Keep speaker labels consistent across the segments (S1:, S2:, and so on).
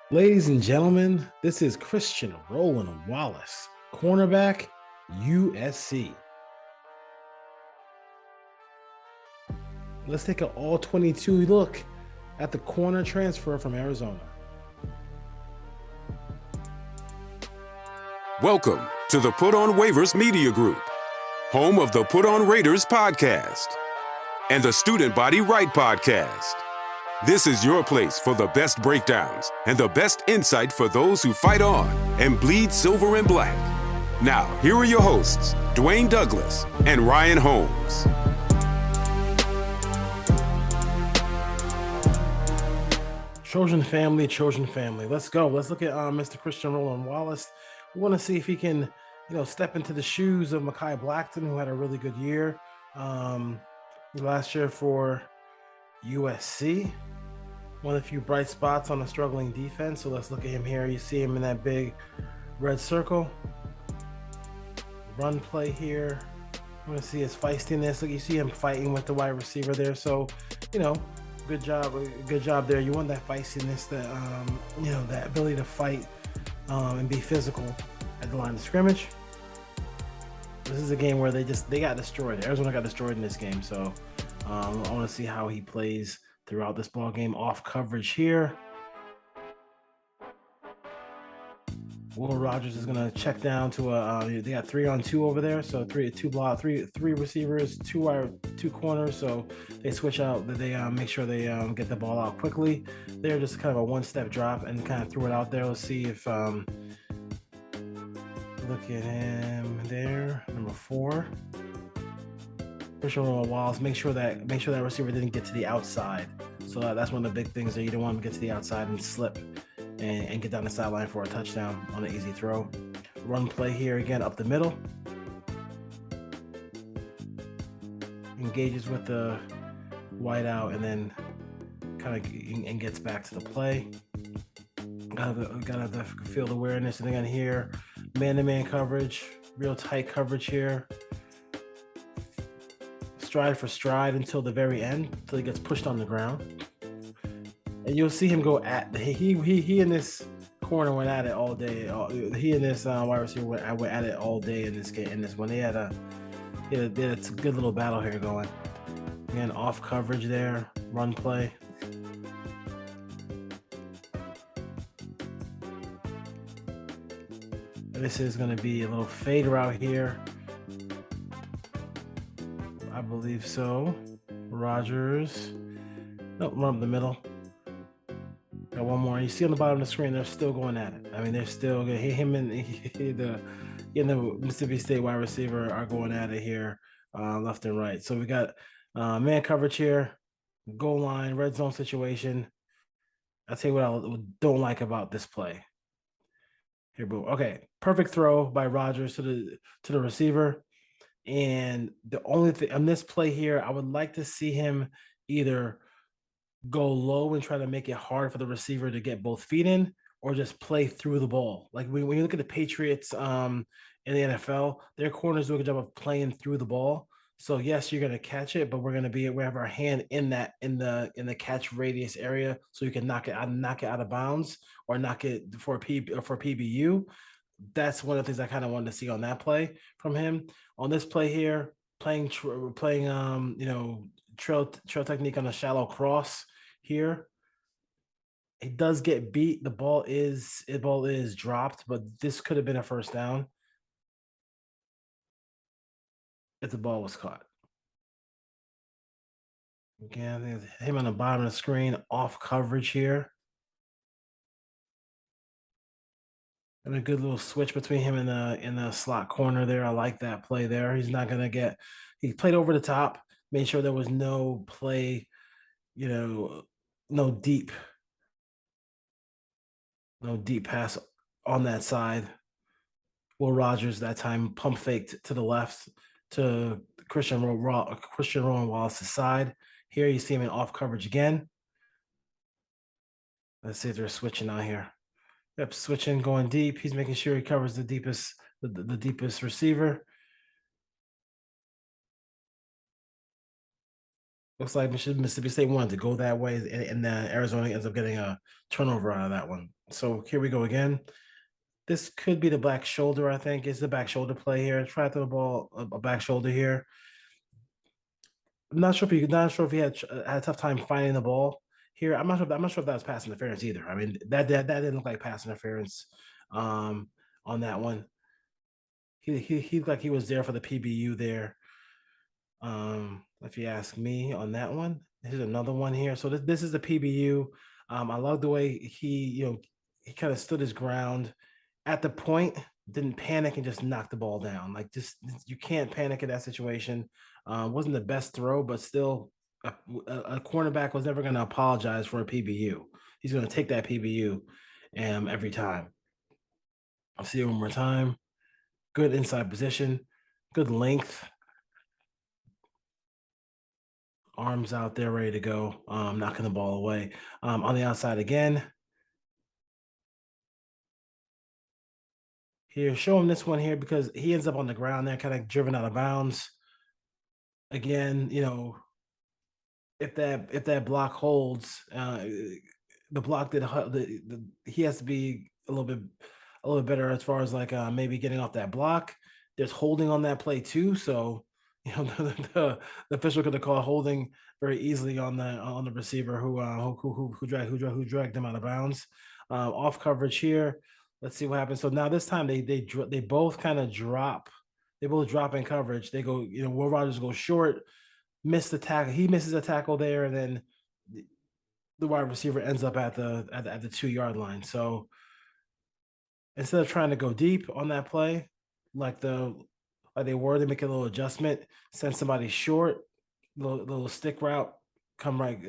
S1: Ladies and gentlemen, this is Christian Roland Wallace, cornerback, USC. Let's take an all 22 look at the corner transfer from Arizona.
S2: Welcome to the Put on Waivers Media Group, home of the Put on Raiders podcast and the Student Body Right podcast. This is your place for the best breakdowns and the best insight for those who fight on and bleed silver and black. Now, here are your hosts, Dwayne Douglas and Ryan Holmes.
S1: Trojan family. Let's go. Let's look at Mr. Christian Roland Wallace. We want to see if he can, step into the shoes of Mekhi Blackton, who had a really good year last year for USC. One of the few bright spots on a struggling defense. So let's look at him here. You see him in that big red circle. Run play here. I want to see his feistiness. Look, you see him fighting with the wide receiver there. So, good job there. You want that feistiness, that ability to fight and be physical at the line of scrimmage. This is a game where they got destroyed. Arizona got destroyed in this game. So I want to see how he plays throughout this ball game. Off coverage here. Will Rogers is going to check down to they got 3-on-2 over there. So three receivers, two corners. So they switch out. They make sure they get the ball out quickly. They're just kind of a one-step drop and kind of threw it out there. Let's see if look at him there, number 4. Christian Wallace, make sure that receiver didn't get to the outside. So that's one of the big things that you don't want him to get to the outside and slip and get down the sideline for a touchdown on an easy throw. Run play here again up the middle. Engages with the wide out and then kind of and gets back to the play. Got the field awareness and again here, man-to-man coverage, real tight coverage here. Stride for stride until the very end, until he gets pushed on the ground. And you'll see him go at he in this corner went at it all day. He and this wide receiver went at it all day in this game. In this one, they had a good little battle here going. Again, off coverage there, run play. And this is going to be a little fade route here. I believe so. Rogers. Nope, run up the middle. Got one more. You see on the bottom of the screen, they're still going at it. I mean, they're still going to hit him and the Mississippi State wide receiver are going at it here, left and right. So we got man coverage here, goal line, red zone situation. I'll tell you what I don't like about this play. Here, boom. Okay, perfect throw by Rogers to the receiver. And the only thing on this play here, I would like to see him either go low and try to make it hard for the receiver to get both feet in, or just play through the ball. Like when you look at the Patriots in the NFL, their corners do a good job of playing through the ball. So yes, you're gonna catch it, but we have our hand in the catch radius area, so you can knock it out of bounds or knock it for PBU. That's one of the things I kind of wanted to see on that play from him. On this play here, playing trail technique on a shallow cross here. It does get beat. The ball is dropped, but this could have been a first down if the ball was caught. Again, I think it's him on the bottom of the screen, off coverage here. And a good little switch between him and in the slot corner there. I like that play there. He's not going to get – he played over the top, made sure there was no play, no deep pass on that side. Will Rogers that time pump faked to the left to Christian Rowan Wallace's side. Here you see him in off coverage again. Let's see if they're switching out here. Yep, switching, going deep. He's making sure he covers the deepest receiver. Looks like Mississippi State wanted to go that way, and Arizona ends up getting a turnover out of that one. So here we go again. This could be the back shoulder, I think. It's the back shoulder play here. Try to throw the ball a back shoulder here. I'm not sure if he had a tough time finding the ball here. I'm not sure if that was pass interference either. I mean, that didn't look like pass interference on that one. He looked like he was there for the PBU there. If you ask me on that one, here's another one here. So this is the PBU. I love the way he kind of stood his ground at the point, didn't panic and just knocked the ball down. Like, just, you can't panic in that situation. Wasn't the best throw, but still a cornerback was never going to apologize for a PBU. He's going to take that PBU every time. I'll see it one more time. Good inside position, good length. Arms out there, ready to go, knocking the ball away. On the outside again. Here, show him this one here because he ends up on the ground there, kind of driven out of bounds. Again, if that block holds, the block that he has to be a little bit better as far as like maybe getting off that block. There's holding on that play too, so the official could have called holding very easily on the receiver who dragged him out of bounds. Off coverage here. Let's see what happens. So now this time they both kind of drop. They both drop in coverage. They go, Will Rogers goes short, missed the tackle. He misses a tackle there, and then the wide receiver ends up at the 2-yard line. So instead of trying to go deep on that play, like they were, they make a little adjustment, send somebody short, little stick route, come right,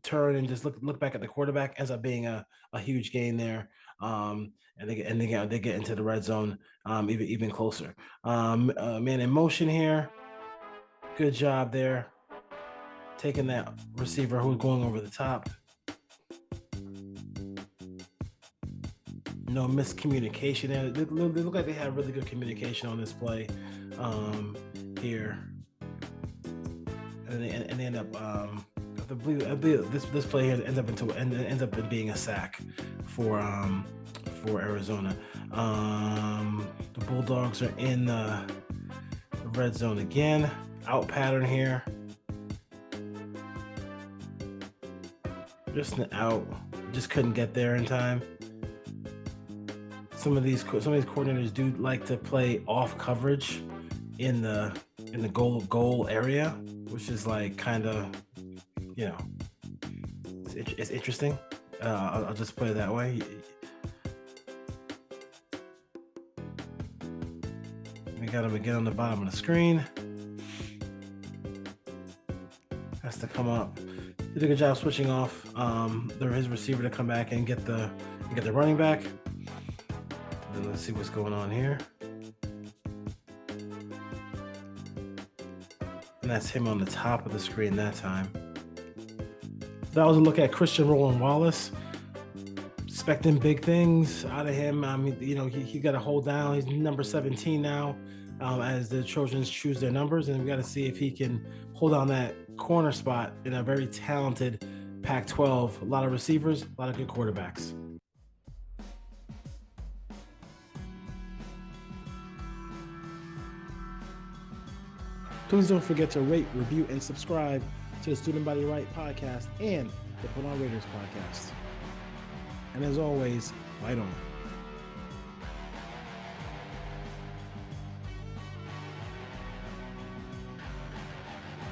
S1: turn and just look back at the quarterback. Ends up being a huge gain there. And they get into the red zone even closer. Man in motion here. Good job there, taking that receiver who's going over the top. No miscommunication there. They look like they have really good communication on this play here, and they end up. I believe this play here ends up being a sack for Arizona. The Bulldogs are in the red zone again. Out pattern here. Just an out. Just couldn't get there in time. Some of these coordinators do like to play off coverage in the goal area, which is like kind of, it's interesting. I'll just put it that way. We got him again on the bottom of the screen. Has to come up. Did a good job switching off his receiver to come back and get the running back. Then let's see what's going on here. And that's him on the top of the screen that time. That was a look at Christian Roland Wallace. Expecting big things out of him. I mean, he got to hold down. He's number 17 now, as the Trojans choose their numbers, and we got to see if he can hold on that corner spot in a very talented Pac-12. A lot of receivers, a lot of good quarterbacks. Please don't forget to rate, review, and subscribe to the Student Body Right podcast and the Put On Raiders podcast. And as always, fight on.